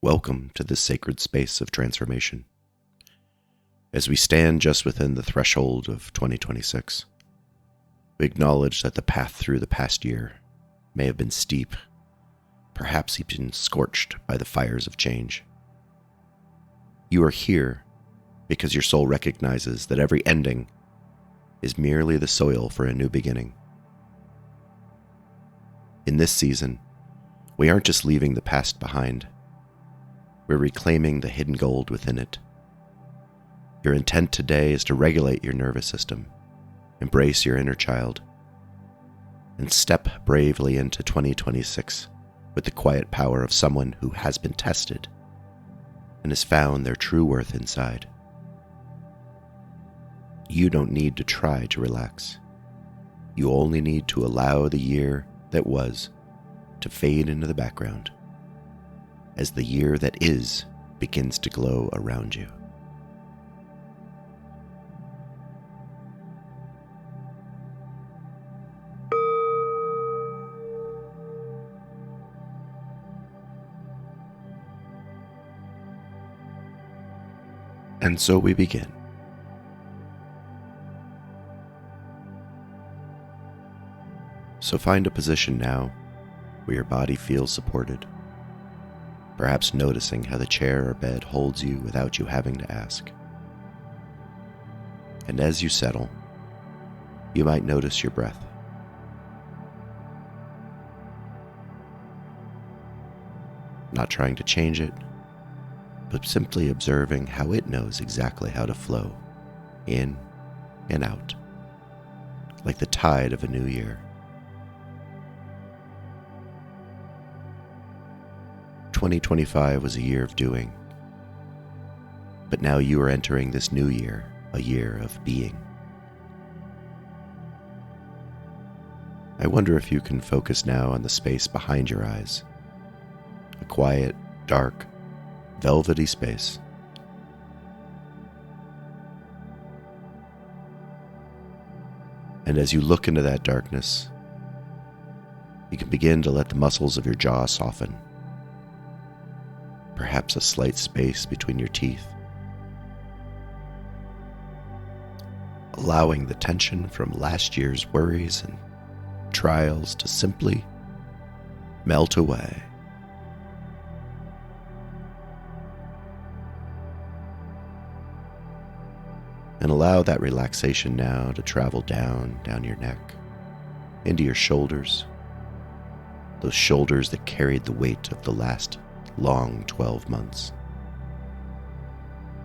Welcome to this sacred space of transformation. As we stand just within the threshold of 2026, we acknowledge that the path through the past year may have been steep, perhaps even scorched by the fires of change. You are here because your soul recognizes that every ending is merely the soil for a new beginning. In this season, we aren't just leaving the past behind. We're reclaiming the hidden gold within it. Your intent today is to regulate your nervous system, embrace your inner child, and step bravely into 2026 with the quiet power of someone who has been tested and has found their true worth inside. You don't need to try to relax. You only need to allow the year that was to fade into the background as the year that is begins to glow around you. And so we begin. So find a position now where your body feels supported, perhaps noticing how the chair or bed holds you without you having to ask. And as you settle, you might notice your breath. Not trying to change it, but simply observing how it knows exactly how to flow in and out, like the tide of a new year. 2025 was a year of doing, but now you are entering this new year, a year of being. I wonder if you can focus now on the space behind your eyes, a quiet, dark, velvety space. And as you look into that darkness, you can begin to let the muscles of your jaw soften. Perhaps a slight space between your teeth, allowing the tension from last year's worries and trials to simply melt away. And allow that relaxation now to travel down your neck, into your shoulders, those shoulders that carried the weight of the last long 12 months.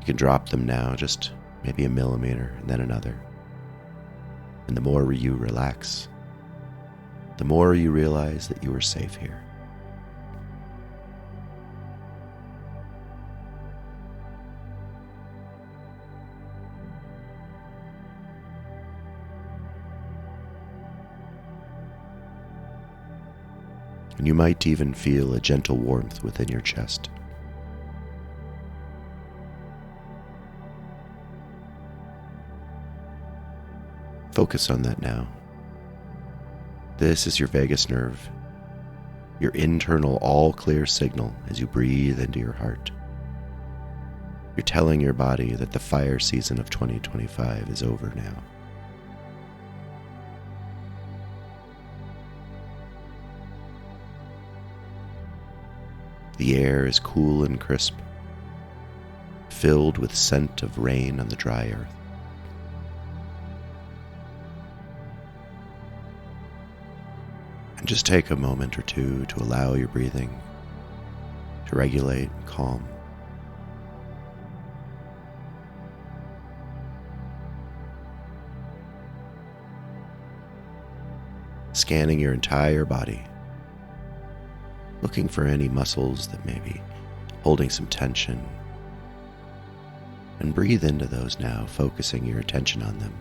You can drop them now, just maybe a millimeter and then another. And the more you relax, the more you realize that you are safe here. And you might even feel a gentle warmth within your chest. Focus on that now. This is your vagus nerve, your internal all-clear signal as you breathe into your heart. You're telling your body that the fire season of 2025 is over now. The air is cool and crisp, filled with scent of rain on the dry earth. And just take a moment or two to allow your breathing to regulate and calm. Scanning your entire body, looking for any muscles that may be holding some tension. And breathe into those now, focusing your attention on them.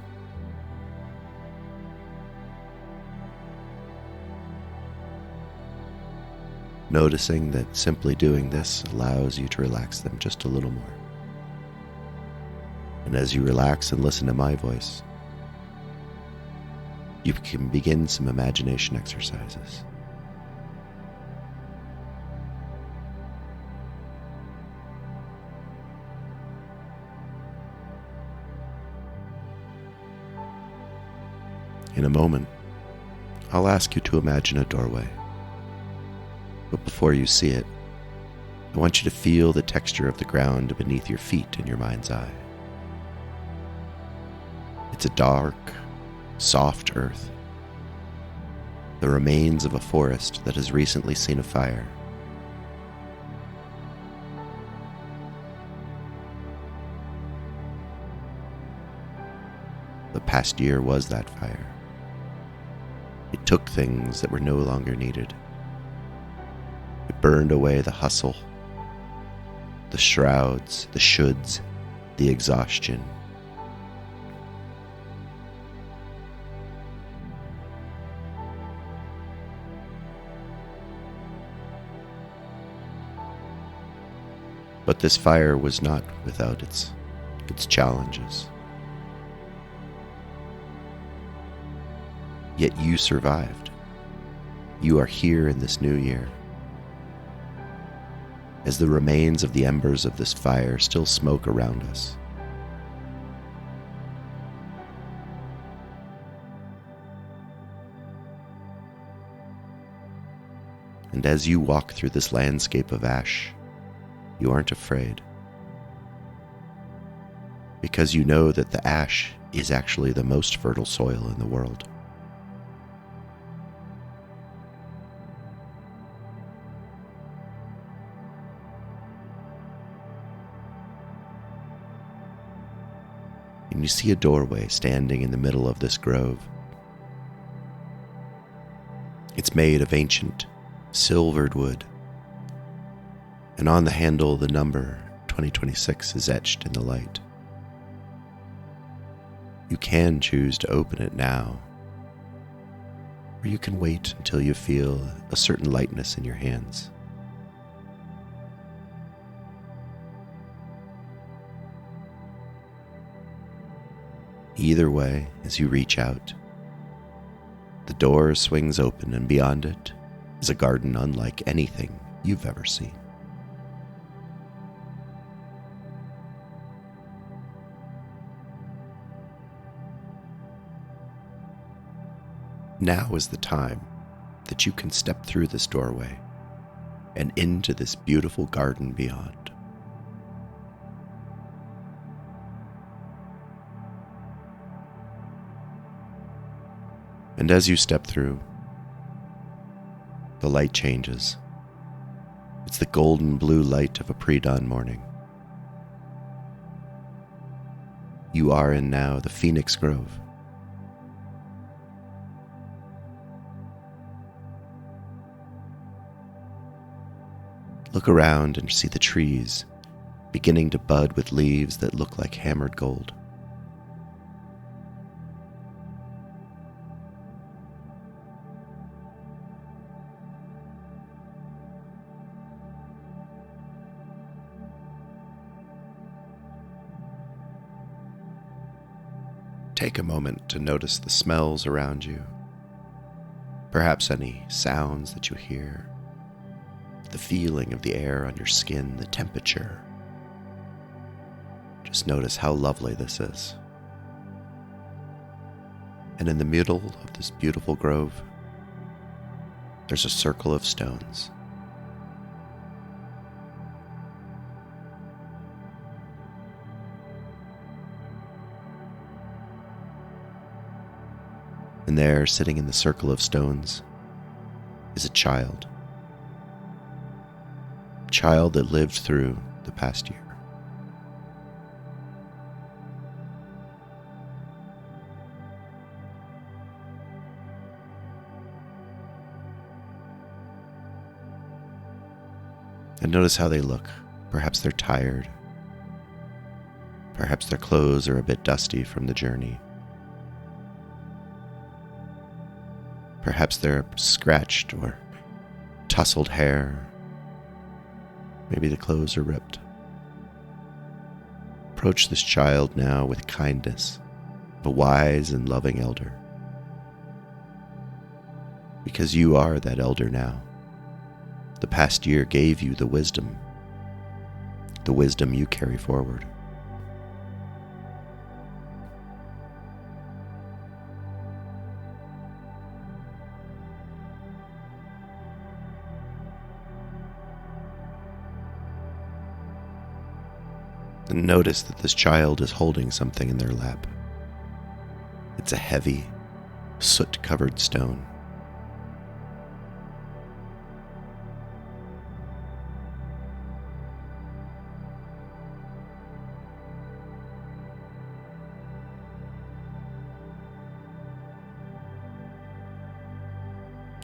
Noticing that simply doing this allows you to relax them just a little more. And as you relax and listen to my voice, you can begin some imagination exercises. In a moment, I'll ask you to imagine a doorway. But before you see it, I want you to feel the texture of the ground beneath your feet in your mind's eye. It's a dark, soft earth, the remains of a forest that has recently seen a fire. The past year was that fire. It took things that were no longer needed. It burned away the hustle, the shrouds, the shoulds, the exhaustion. But this fire was not without its challenges. Yet you survived. You are here in this new year, as the remains of the embers of this fire still smoke around us. And as you walk through this landscape of ash, you aren't afraid, because you know that the ash is actually the most fertile soil in the world. And you see a doorway standing in the middle of this grove. It's made of ancient, silvered wood, and on the handle the number 2026 is etched in the light. You can choose to open it now, or you can wait until you feel a certain lightness in your hands. Either way, as you reach out, the door swings open, and beyond it is a garden unlike anything you've ever seen. Now is the time that you can step through this doorway and into this beautiful garden beyond. And as you step through, the light changes. It's the golden blue light of a pre-dawn morning. You are in now the Phoenix Grove. Look around and see the trees beginning to bud with leaves that look like hammered gold. Take a moment to notice the smells around you, perhaps any sounds that you hear, the feeling of the air on your skin, the temperature. Just notice how lovely this is. And in the middle of this beautiful grove, there's a circle of stones. And there, sitting in the circle of stones, is a child. A child that lived through the past year. And notice how they look. Perhaps they're tired. Perhaps their clothes are a bit dusty from the journey. Perhaps they're scratched or tousled hair. Maybe the clothes are ripped. Approach this child now with kindness of a wise and loving elder. Because you are that elder now. The past year gave you the wisdom you carry forward. And notice that this child is holding something in their lap. It's a heavy, soot-covered stone.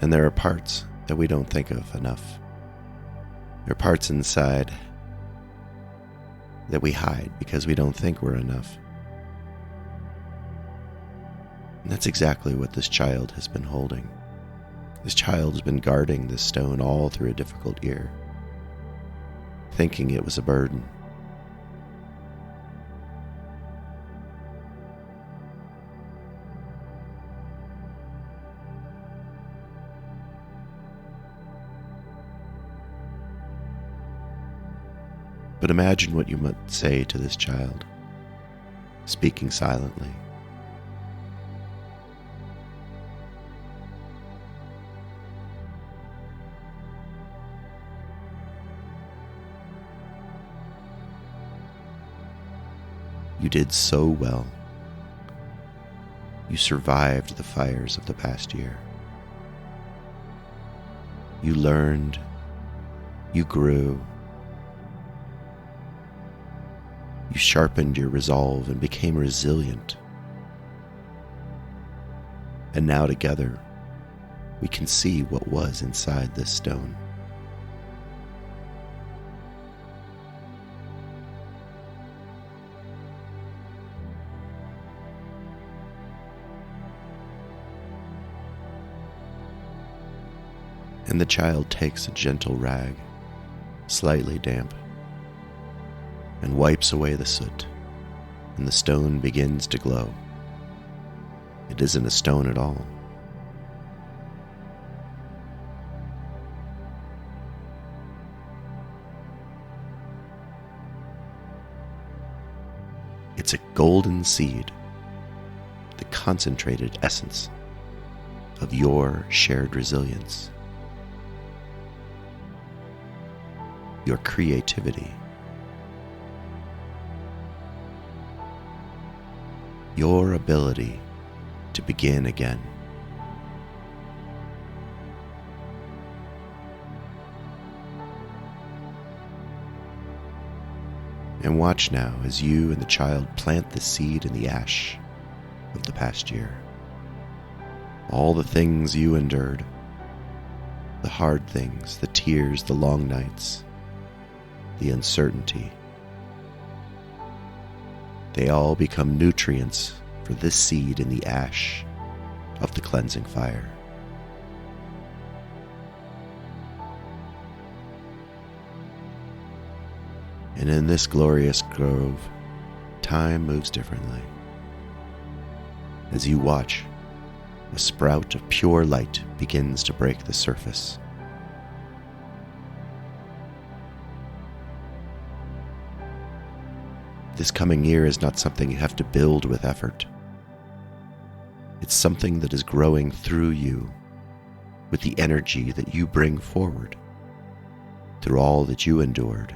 And there are parts that we don't think of enough. There are parts inside that we hide because we don't think we're enough. And that's exactly what this child has been holding. This child has been guarding this stone all through a difficult year, thinking it was a burden. But imagine what you might say to this child, speaking silently. You did so well. You survived the fires of the past year. You learned, you grew, you sharpened your resolve and became resilient. And now together, we can see what was inside this stone. And the child takes a gentle rag, slightly damp, and wipes away the soot, and the stone begins to glow. It isn't a stone at all. It's a golden seed, the concentrated essence of your shared resilience, your creativity, your ability to begin again. And watch now as you and the child plant the seed in the ash of the past year. All the things you endured, the hard things, the tears, the long nights, the uncertainty, they all become nutrients for this seed in the ash of the cleansing fire. And in this glorious grove, time moves differently. As you watch, a sprout of pure light begins to break the surface. This coming year is not something you have to build with effort. It's something that is growing through you with the energy that you bring forward through all that you endured.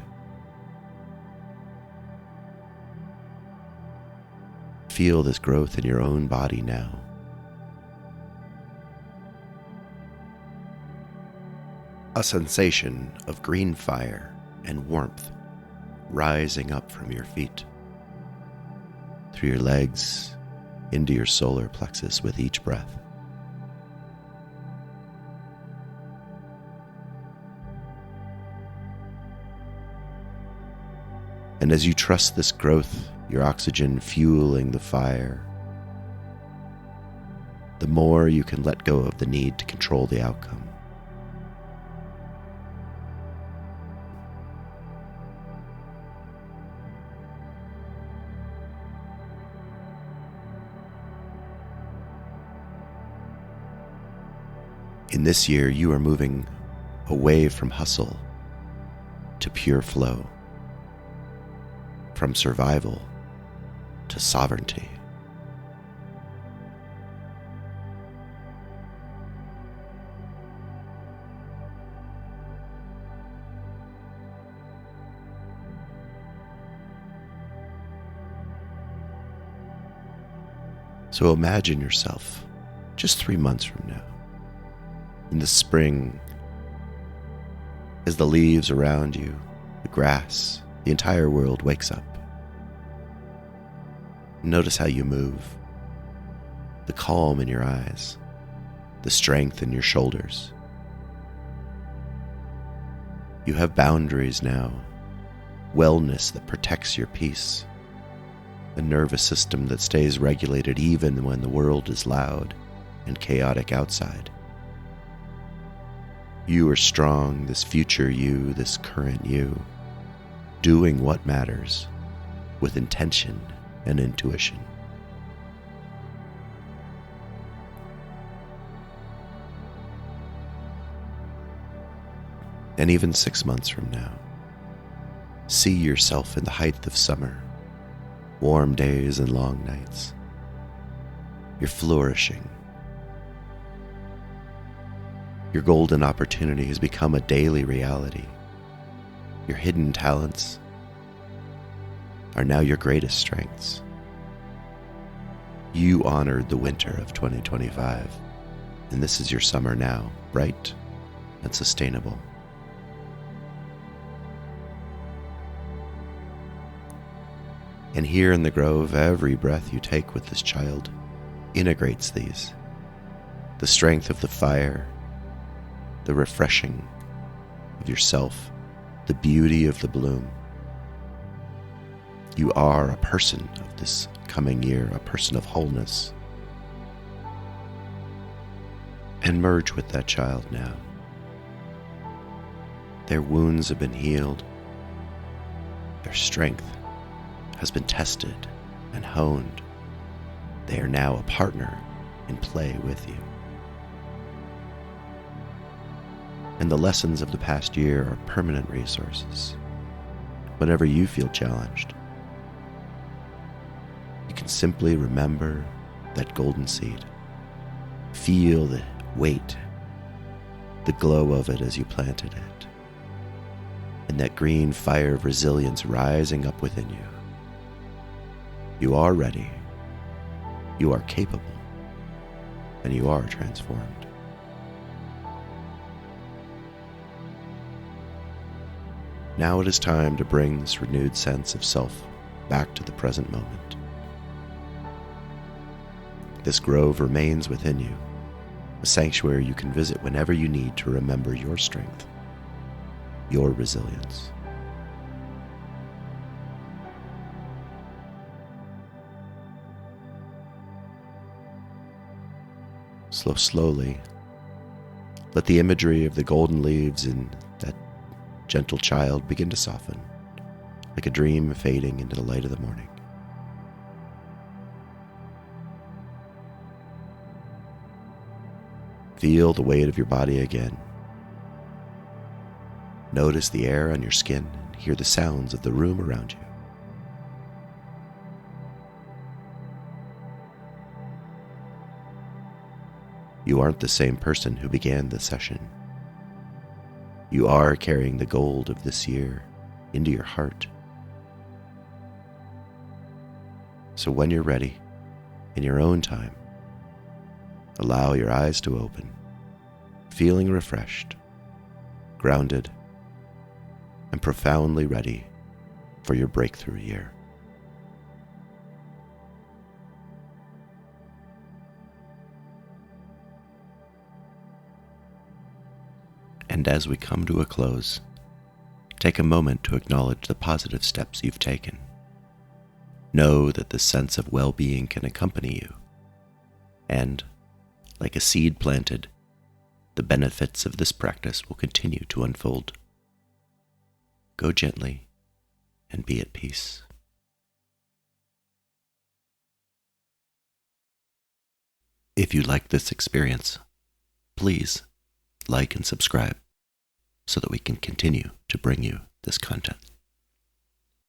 Feel this growth in your own body now. A sensation of green fire and warmth rising up from your feet, through your legs, into your solar plexus with each breath. And as you trust this growth, your oxygen fueling the fire, the more you can let go of the need to control the outcome. In this year, you are moving away from hustle to pure flow, from survival to sovereignty. So imagine yourself just 3 months from now, in the spring, as the leaves around you, the grass, the entire world wakes up. Notice how you move, the calm in your eyes, the strength in your shoulders. You have boundaries now, wellness that protects your peace, a nervous system that stays regulated even when the world is loud and chaotic outside. You are strong, this future you, this current you, doing what matters with intention and intuition. And even 6 months from now, see yourself in the height of summer, warm days and long nights. You're flourishing. Your golden opportunity has become a daily reality. Your hidden talents are now your greatest strengths. You honored the winter of 2025, and this is your summer now, bright and sustainable. And here in the grove, every breath you take with this child integrates these. The strength of the fire, the refreshing of yourself, the beauty of the bloom. You are a person of this coming year, a person of wholeness. And merge with that child now. Their wounds have been healed. Their strength has been tested and honed. They are now a partner in play with you. And the lessons of the past year are permanent resources. Whenever you feel challenged, you can simply remember that golden seed. Feel the weight, the glow of it as you planted it, and that green fire of resilience rising up within you. You are ready, you are capable, and you are transformed. Now it is time to bring this renewed sense of self back to the present moment. This grove remains within you, a sanctuary you can visit whenever you need to remember your strength, your resilience. Slowly, let the imagery of the golden leaves in that gentle child begin to soften, like a dream fading into the light of the morning. Feel the weight of your body again. Notice the air on your skin and hear the sounds of the room around you. You aren't the same person who began the session. You are carrying the gold of this year into your heart. So when you're ready, in your own time, allow your eyes to open, feeling refreshed, grounded, and profoundly ready for your breakthrough year. And as we come to a close, take a moment to acknowledge the positive steps you've taken. Know that the sense of well-being can accompany you, and, like a seed planted, the benefits of this practice will continue to unfold. Go gently and be at peace. If you like this experience, please like and subscribe so that we can continue to bring you this content.